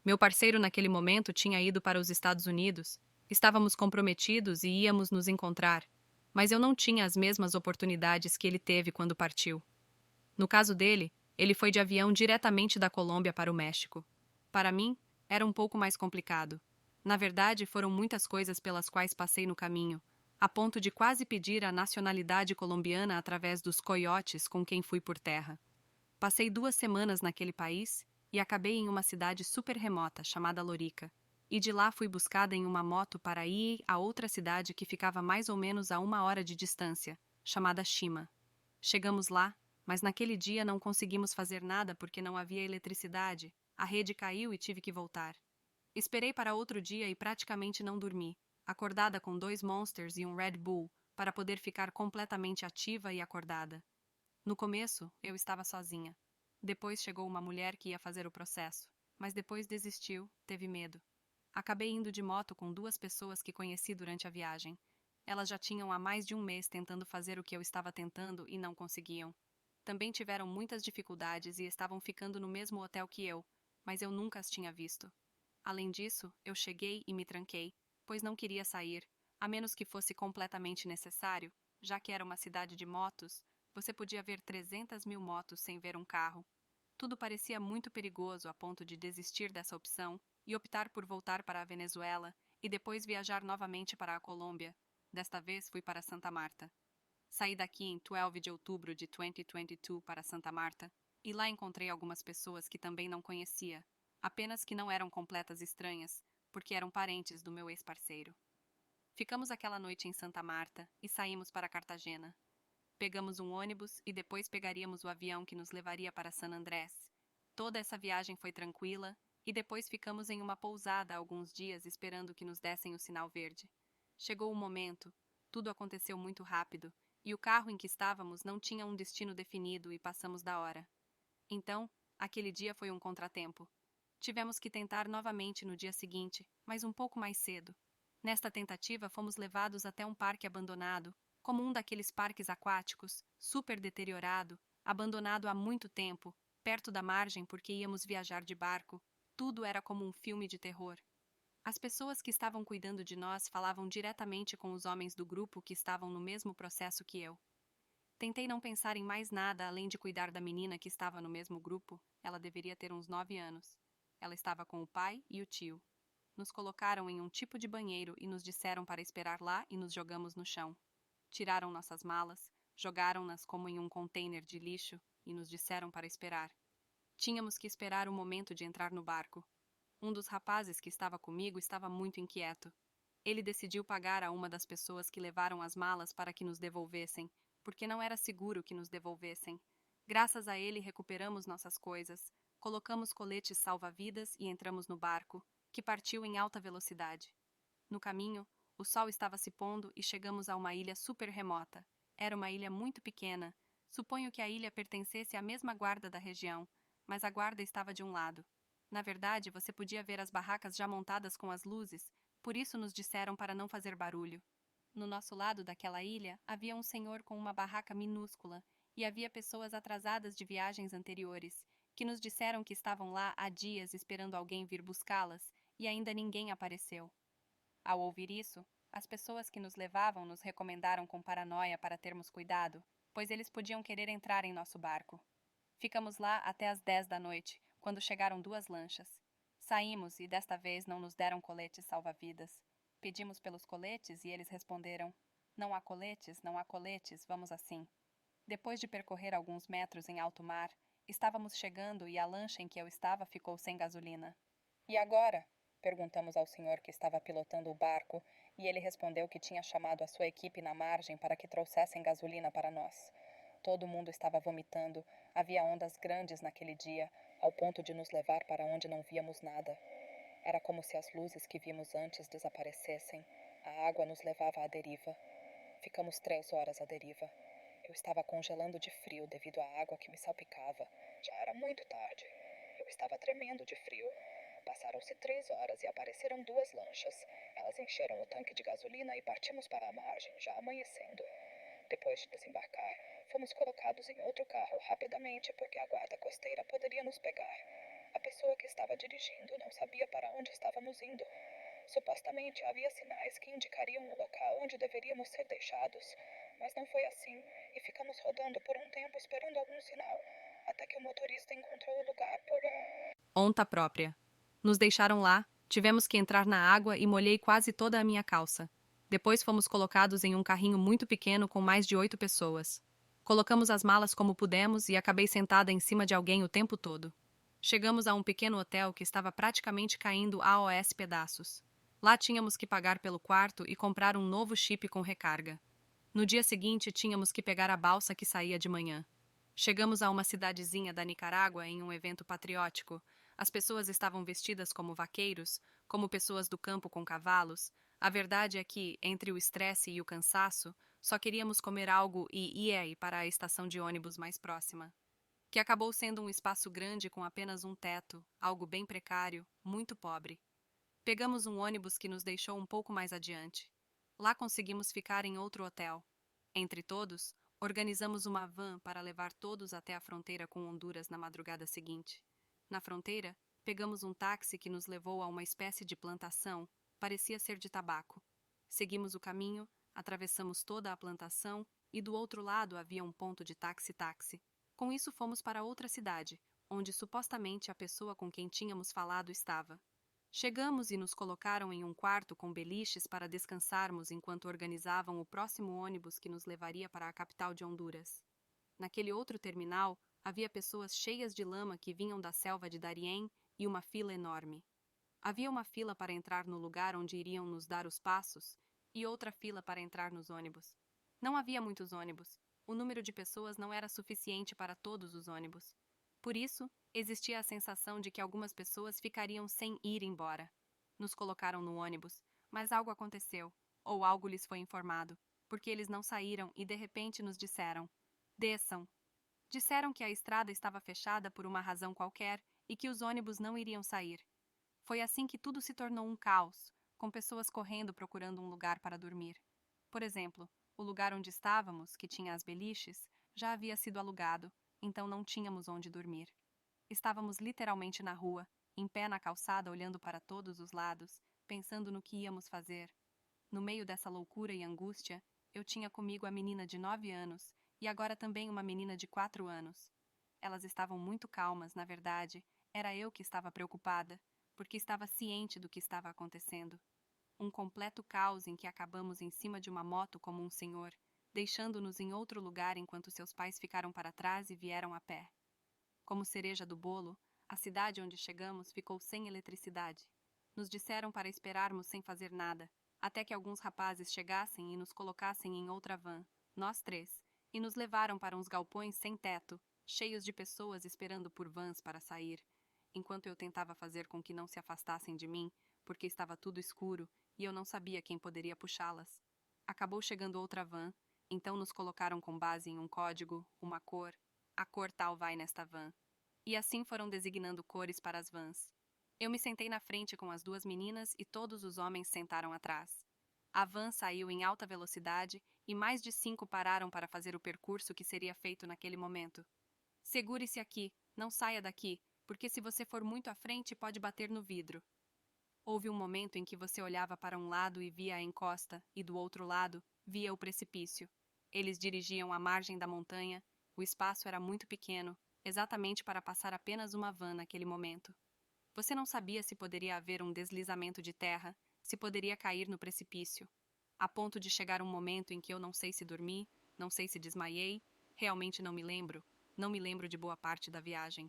Meu parceiro naquele momento tinha ido para os Estados Unidos. Estávamos comprometidos e íamos nos encontrar, mas eu não tinha as mesmas oportunidades que ele teve quando partiu. No caso dele, ele foi de avião diretamente da Colômbia para o México. Para mim, era um pouco mais complicado. Na verdade, foram muitas coisas pelas quais passei no caminho, a ponto de quase pedir a nacionalidade colombiana através dos coiotes com quem fui por terra. Passei 2 semanas naquele país e acabei em uma cidade super remota chamada Lorica. E de lá fui buscada em uma moto para ir a outra cidade que ficava mais ou menos a 1 hora de distância, chamada Shima. Chegamos lá, mas naquele dia não conseguimos fazer nada porque não havia eletricidade. A rede caiu e tive que voltar. Esperei para outro dia e praticamente não dormi, acordada com 2 Monsters e um Red Bull, para poder ficar completamente ativa e acordada. No começo, eu estava sozinha. Depois chegou uma mulher que ia fazer o processo, mas depois desistiu, teve medo. Acabei indo de moto com 2 pessoas que conheci durante a viagem. Elas já tinham há mais de um mês tentando fazer o que eu estava tentando e não conseguiam. Também tiveram muitas dificuldades e estavam ficando no mesmo hotel que eu, mas eu nunca as tinha visto. Além disso, eu cheguei e me tranquei, pois não queria sair, a menos que fosse completamente necessário, já que era uma cidade de motos, você podia ver 300 mil motos sem ver um carro. Tudo parecia muito perigoso a ponto de desistir dessa opção e optar por voltar para a Venezuela e depois viajar novamente para a Colômbia. Desta vez fui para Santa Marta. Saí daqui em 12 de outubro de 2022 para Santa Marta e lá encontrei algumas pessoas que também não conhecia, apenas que não eram completas estranhas, porque eram parentes do meu ex-parceiro. Ficamos aquela noite em Santa Marta e saímos para Cartagena. Pegamos um ônibus e depois pegaríamos o avião que nos levaria para San Andrés. Toda essa viagem foi tranquila e depois ficamos em uma pousada alguns dias esperando que nos dessem o sinal verde. Chegou o momento, tudo aconteceu muito rápido e o carro em que estávamos não tinha um destino definido e passamos da hora. Então, aquele dia foi um contratempo. Tivemos que tentar novamente no dia seguinte, mas um pouco mais cedo. Nesta tentativa, fomos levados até um parque abandonado, como um daqueles parques aquáticos, super deteriorado, abandonado há muito tempo, perto da margem porque íamos viajar de barco. Tudo era como um filme de terror. As pessoas que estavam cuidando de nós falavam diretamente com os homens do grupo que estavam no mesmo processo que eu. Tentei não pensar em mais nada além de cuidar da menina que estava no mesmo grupo. Ela deveria ter uns 9 anos. Ela estava com o pai e o tio. Nos colocaram em um tipo de banheiro e nos disseram para esperar lá e nos jogamos no chão. Tiraram nossas malas, jogaram-nas como em um container de lixo e nos disseram para esperar. Tínhamos que esperar o momento de entrar no barco. Um dos rapazes que estava comigo estava muito inquieto. Ele decidiu pagar a uma das pessoas que levaram as malas para que nos devolvessem, porque não era seguro que nos devolvessem. Graças a ele recuperamos nossas coisas, colocamos coletes salva-vidas e entramos no barco, que partiu em alta velocidade. No caminho, o sol estava se pondo e chegamos a uma ilha super remota. Era uma ilha muito pequena. Suponho que a ilha pertencesse à mesma guarda da região, mas a guarda estava de um lado. Na verdade, você podia ver as barracas já montadas com as luzes, por isso nos disseram para não fazer barulho. No nosso lado daquela ilha, havia um senhor com uma barraca minúscula, e havia pessoas atrasadas de viagens anteriores, que nos disseram que estavam lá há dias esperando alguém vir buscá-las, e ainda ninguém apareceu. Ao ouvir isso, as pessoas que nos levavam nos recomendaram com paranoia para termos cuidado, pois eles podiam querer entrar em nosso barco. Ficamos lá até às 10 da noite, quando chegaram 2 lanchas. Saímos e desta vez não nos deram coletes salva-vidas. Pedimos pelos coletes e eles responderam: Não há coletes, não há coletes, vamos assim. Depois de percorrer alguns metros em alto mar, estávamos chegando e a lancha em que eu estava ficou sem gasolina. E agora? Perguntamos ao senhor que estava pilotando o barco, e ele respondeu que tinha chamado a sua equipe na margem para que trouxessem gasolina para nós. Todo mundo estava vomitando, havia ondas grandes naquele dia, ao ponto de nos levar para onde não víamos nada. Era como se as luzes que vimos antes desaparecessem. A água nos levava à deriva. Ficamos 3 horas à deriva. Eu estava congelando de frio devido à água que me salpicava. Já era muito tarde. Eu estava tremendo de frio. Passaram-se 3 horas e apareceram 2 lanchas. Elas encheram o tanque de gasolina e partimos para a margem, já amanhecendo. Depois de desembarcar, fomos colocados em outro carro rapidamente porque a guarda costeira poderia nos pegar. A pessoa que estava dirigindo não sabia para onde estávamos indo. Supostamente havia sinais que indicariam o local onde deveríamos ser deixados, mas não foi assim, e ficamos rodando por um tempo esperando algum sinal, até que o motorista encontrou o lugar por Onta própria. Nos deixaram lá, tivemos que entrar na água e molhei quase toda a minha calça. Depois fomos colocados em um carrinho muito pequeno com mais de 8 pessoas. Colocamos as malas como pudemos e acabei sentada em cima de alguém o tempo todo. Chegamos a um pequeno hotel que estava praticamente caindo aos pedaços. Lá tínhamos que pagar pelo quarto e comprar um novo chip com recarga. No dia seguinte, tínhamos que pegar a balsa que saía de manhã. Chegamos a uma cidadezinha da Nicarágua em um evento patriótico. As pessoas estavam vestidas como vaqueiros, como pessoas do campo com cavalos. A verdade é que, entre o estresse e o cansaço, só queríamos comer algo e ir aí para a estação de ônibus mais próxima, que acabou sendo um espaço grande com apenas um teto, algo bem precário, muito pobre. Pegamos um ônibus que nos deixou um pouco mais adiante. Lá conseguimos ficar em outro hotel. Entre todos, organizamos uma van para levar todos até a fronteira com Honduras na madrugada seguinte. Na fronteira, pegamos um táxi que nos levou a uma espécie de plantação, parecia ser de tabaco. Seguimos o caminho, atravessamos toda a plantação e do outro lado havia um ponto de táxi-táxi. Com isso fomos para outra cidade, onde supostamente a pessoa com quem tínhamos falado estava. Chegamos e nos colocaram em um quarto com beliches para descansarmos enquanto organizavam o próximo ônibus que nos levaria para a capital de Honduras. Naquele outro terminal, havia pessoas cheias de lama que vinham da selva de Darién e uma fila enorme. Havia uma fila para entrar no lugar onde iriam nos dar os passos e outra fila para entrar nos ônibus. Não havia muitos ônibus. O número de pessoas não era suficiente para todos os ônibus. Por isso, existia a sensação de que algumas pessoas ficariam sem ir embora. Nos colocaram no ônibus, mas algo aconteceu, ou algo lhes foi informado, porque eles não saíram e de repente nos disseram: desçam. Disseram que a estrada estava fechada por uma razão qualquer e que os ônibus não iriam sair. Foi assim que tudo se tornou um caos, com pessoas correndo procurando um lugar para dormir. Por exemplo, o lugar onde estávamos, que tinha as beliches, já havia sido alugado, então não tínhamos onde dormir. Estávamos literalmente na rua, em pé na calçada, olhando para todos os lados, pensando no que íamos fazer. No meio dessa loucura e angústia, eu tinha comigo a menina de 9 anos e agora também uma menina de 4 anos. Elas estavam muito calmas, na verdade, era eu que estava preocupada, porque estava ciente do que estava acontecendo. Um completo caos em que acabamos em cima de uma moto como um senhor, deixando-nos em outro lugar enquanto seus pais ficaram para trás e vieram a pé. Como cereja do bolo, a cidade onde chegamos ficou sem eletricidade. Nos disseram para esperarmos sem fazer nada, até que alguns rapazes chegassem e nos colocassem em outra van, nós três, e nos levaram para uns galpões sem teto, cheios de pessoas esperando por vans para sair, enquanto eu tentava fazer com que não se afastassem de mim, porque estava tudo escuro e eu não sabia quem poderia puxá-las. Acabou chegando outra van, então nos colocaram com base em um código, uma cor. A cor tal vai nesta van. E assim foram designando cores para as vans. Eu me sentei na frente com as duas meninas e todos os homens sentaram atrás. A van saiu em alta velocidade e mais de 5 pararam para fazer o percurso que seria feito naquele momento. Segure-se aqui, não saia daqui, porque se você for muito à frente pode bater no vidro. Houve um momento em que você olhava para um lado e via a encosta, e do outro lado, via o precipício. Eles dirigiam à margem da montanha, o espaço era muito pequeno, exatamente para passar apenas uma van naquele momento. Você não sabia se poderia haver um deslizamento de terra, se poderia cair no precipício. A ponto de chegar um momento em que eu não sei se dormi, não sei se desmaiei, realmente não me lembro. Não me lembro de boa parte da viagem.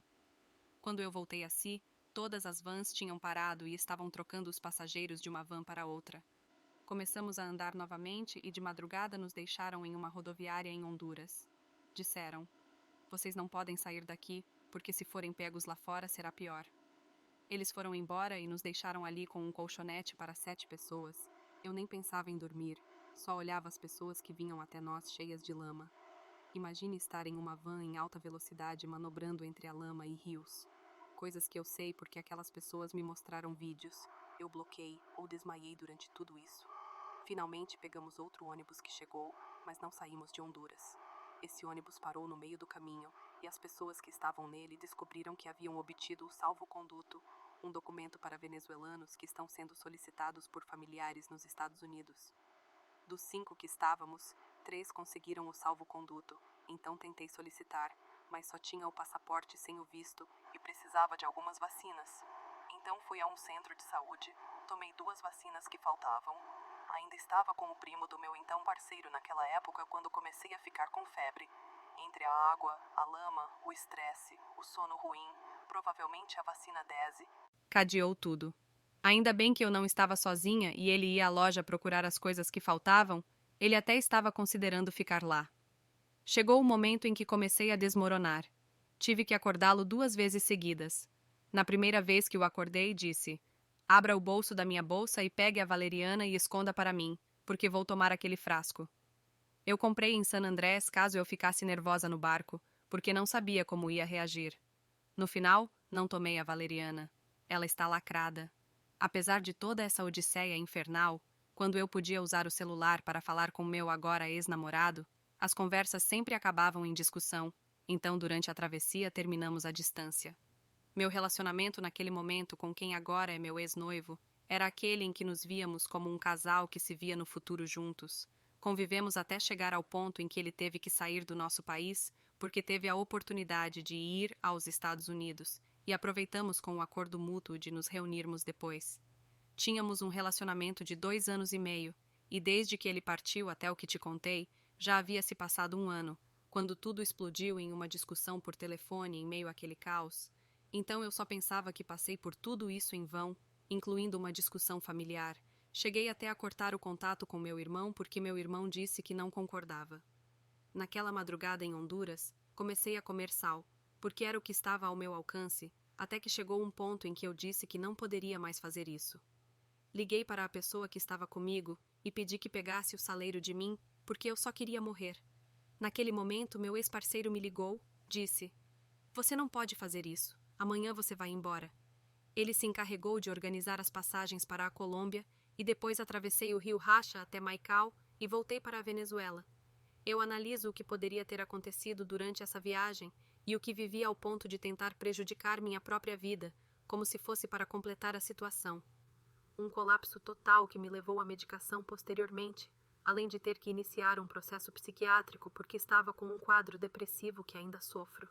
Quando eu voltei a si, todas as vans tinham parado e estavam trocando os passageiros de uma van para outra. Começamos a andar novamente e de madrugada nos deixaram em uma rodoviária em Honduras. Disseram: vocês não podem sair daqui, porque se forem pegos lá fora será pior. Eles foram embora e nos deixaram ali com um colchonete para 7 pessoas. Eu nem pensava em dormir, só olhava as pessoas que vinham até nós cheias de lama. Imagine estar em uma van em alta velocidade manobrando entre a lama e rios. Coisas que eu sei porque aquelas pessoas me mostraram vídeos. Eu bloqueei ou desmaiei durante tudo isso. Finalmente pegamos outro ônibus que chegou, mas não saímos de Honduras. Esse ônibus parou no meio do caminho e as pessoas que estavam nele descobriram que haviam obtido o salvo-conduto, um documento para venezuelanos que estão sendo solicitados por familiares nos Estados Unidos. Dos 5 que estávamos, 3 conseguiram o salvo-conduto, então tentei solicitar, mas só tinha o passaporte sem o visto e precisava de algumas vacinas. Então fui a um centro de saúde, tomei 2 vacinas que faltavam. Ainda estava com o primo do meu então parceiro naquela época quando comecei a ficar com febre. Entre a água, a lama, o estresse, o sono ruim, provavelmente a vacina DESE. Cadeou tudo. Ainda bem que eu não estava sozinha e ele ia à loja procurar as coisas que faltavam, ele até estava considerando ficar lá. Chegou o momento em que comecei a desmoronar. Tive que acordá-lo 2 vezes seguidas. Na primeira vez que o acordei, disse: "Abra o bolso da minha bolsa e pegue a valeriana e esconda para mim, porque vou tomar aquele frasco." Eu comprei em San Andrés caso eu ficasse nervosa no barco, porque não sabia como ia reagir. No final, não tomei a valeriana. Ela está lacrada. Apesar de toda essa odisseia infernal, quando eu podia usar o celular para falar com meu agora ex-namorado, as conversas sempre acabavam em discussão, então durante a travessia terminamos à distância. Meu relacionamento naquele momento com quem agora é meu ex-noivo era aquele em que nos víamos como um casal que se via no futuro juntos. Convivemos até chegar ao ponto em que ele teve que sair do nosso país porque teve a oportunidade de ir aos Estados Unidos e aproveitamos com o acordo mútuo de nos reunirmos depois. Tínhamos um relacionamento de 2 anos e meio, e desde que ele partiu até o que te contei, já havia se passado 1 ano, quando tudo explodiu em uma discussão por telefone em meio àquele caos. Então eu só pensava que passei por tudo isso em vão, incluindo uma discussão familiar. Cheguei até a cortar o contato com meu irmão porque meu irmão disse que não concordava. Naquela madrugada em Honduras, comecei a comer sal, porque era o que estava ao meu alcance, até que chegou um ponto em que eu disse que não poderia mais fazer isso. Liguei para a pessoa que estava comigo e pedi que pegasse o saleiro de mim, porque eu só queria morrer. Naquele momento, meu ex-parceiro me ligou, disse: "Você não pode fazer isso. Amanhã você vai embora." Ele se encarregou de organizar as passagens para a Colômbia e depois atravessei o rio Racha até Maicao e voltei para a Venezuela. Eu analiso o que poderia ter acontecido durante essa viagem e o que vivi ao ponto de tentar prejudicar minha própria vida, como se fosse para completar a situação. Um colapso total que me levou à medicação posteriormente, além de ter que iniciar um processo psiquiátrico porque estava com um quadro depressivo que ainda sofro.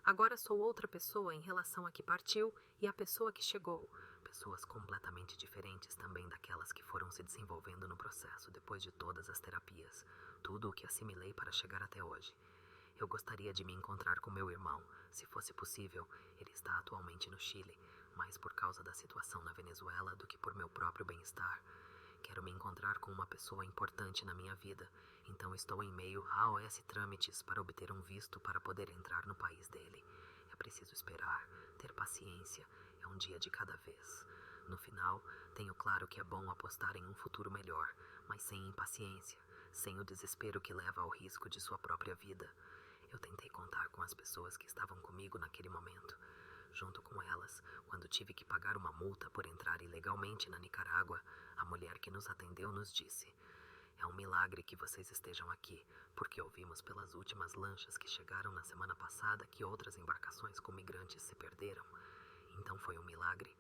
Agora sou outra pessoa em relação à que partiu e à pessoa que chegou. Pessoas completamente diferentes também daquelas que foram se desenvolvendo no processo depois de todas as terapias. Tudo o que assimilei para chegar até hoje. Eu gostaria de me encontrar com meu irmão. Se fosse possível, ele está atualmente no Chile, mais por causa da situação na Venezuela do que por meu próprio bem-estar. Quero me encontrar com uma pessoa importante na minha vida, então estou em meio a OS trâmites para obter um visto para poder entrar no país dele. É preciso esperar, ter paciência, é um dia de cada vez. No final, tenho claro que é bom apostar em um futuro melhor, mas sem impaciência, sem o desespero que leva ao risco de sua própria vida. Eu tentei contar com as pessoas que estavam comigo naquele momento. Junto com elas, quando tive que pagar uma multa por entrar ilegalmente na Nicarágua, a mulher que nos atendeu nos disse: "É um milagre que vocês estejam aqui, porque ouvimos pelas últimas lanchas que chegaram na semana passada que outras embarcações com migrantes se perderam. Então foi um milagre,